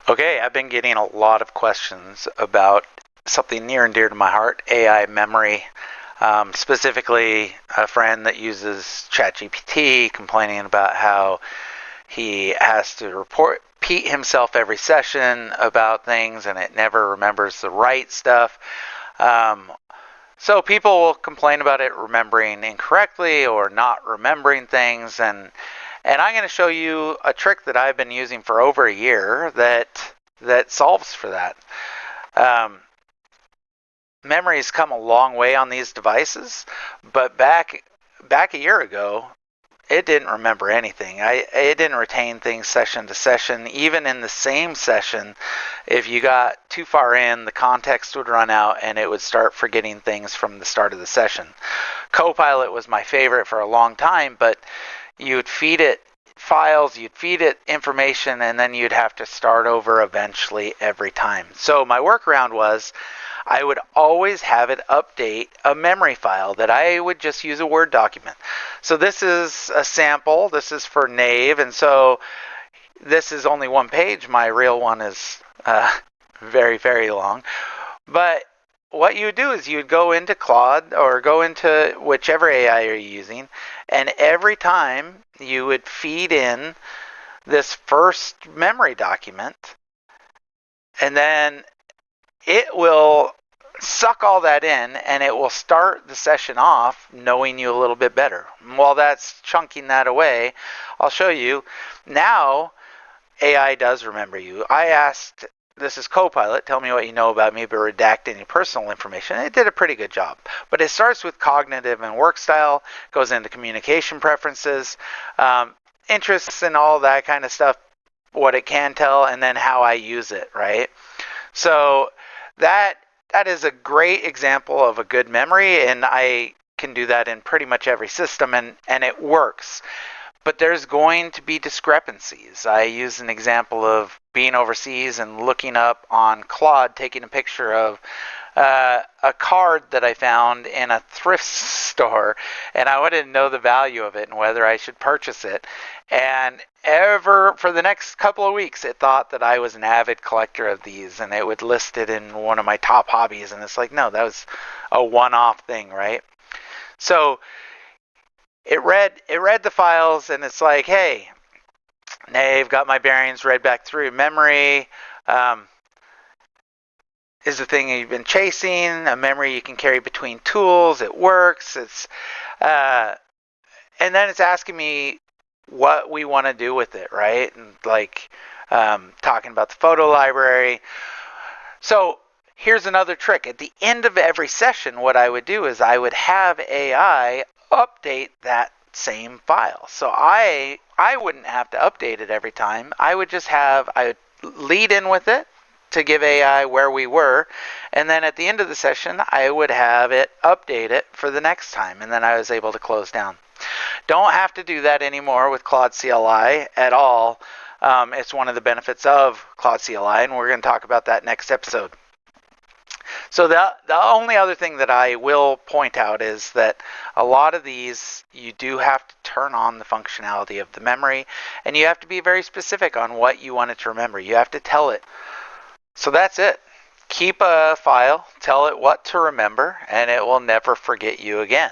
Okay, I've been getting a lot of questions about something near and dear to my heart, AI memory. Specifically, a friend that uses ChatGPT complaining about how he has to repeat himself every session about things and it never remembers the right stuff. So people will complain about it remembering incorrectly or not remembering things, and I'm going to show you a trick that I've been using for over a year that solves for that. Memory's come a long way on these devices, but back a year ago, it didn't remember anything. It didn't retain things session to session. Even in the same session, if you got too far in, the context would run out and it would start forgetting things from the start of the session. Copilot was my favorite for a long time, but you would feed it files, you'd feed it information, and then you'd have to start over eventually every time. So my workaround was I would always have it update a memory file that I would just use a Word document. So this is a sample. This is for Nave, and so this is only one page. My real one is very, very long. But what you would do is you would go into Claude or go into whichever AI you're using, and every time you would feed in this first memory document, and then it will suck all that in and it will start the session off knowing you a little bit better. While that's chunking that away, I'll show you. Now AI does remember you. I asked, this is Copilot, tell me what you know about me, but redact any personal information. It did a pretty good job. But it starts with cognitive and work style, goes into communication preferences, interests and all that kind of stuff, what it can tell, and then how I use it, right? So that is a great example of a good memory, and I can do that in pretty much every system, and it works. But there's going to be discrepancies. I use an example of being overseas and looking up on Claude, taking a picture of a card that I found in a thrift store, and I wanted to know the value of it and whether I should purchase it. And for the next couple of weeks, it thought that I was an avid collector of these, and it would list it in one of my top hobbies. And it's like, no, that was a one-off thing, right? So it read the files, and it's like, hey, Nave, got my bearings, read back through memory. Is the thing you've been chasing, a memory you can carry between tools. It works. And then it's asking me what we want to do with it, right? And like talking about the photo library. So here's another trick. At the end of every session, what I would do is I would have AI update that same file. So I wouldn't have to update it every time. I would lead in with it to give AI where we were, and then at the end of the session I would have it update it for the next time, and then I was able to close down. Don't have to do that anymore with Claude CLI at all. It's one of the benefits of Claude CLI, and we're going to talk about that next episode. So the only other thing that I will point out is that a lot of these, you do have to turn on the functionality of the memory, and you have to be very specific on what you want it to remember. You have to tell it. So that's it. Keep a file, tell it what to remember, and it will never forget you again.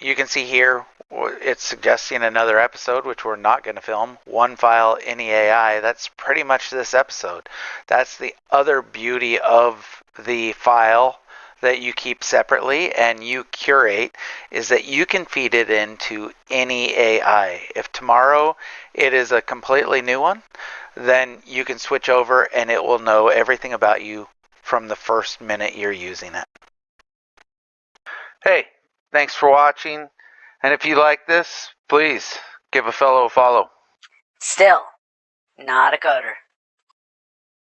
You can see here it's suggesting another episode, which we're not going to film. One file, any AI. That's pretty much this episode. That's the other beauty of the file that you keep separately and you curate, is that you can feed it into any AI. If tomorrow it is a completely new one, then you can switch over and it will know everything about you from the first minute you're using it. Hey, thanks for watching. And if you like this, please give a fellow a follow. Still, not a coder.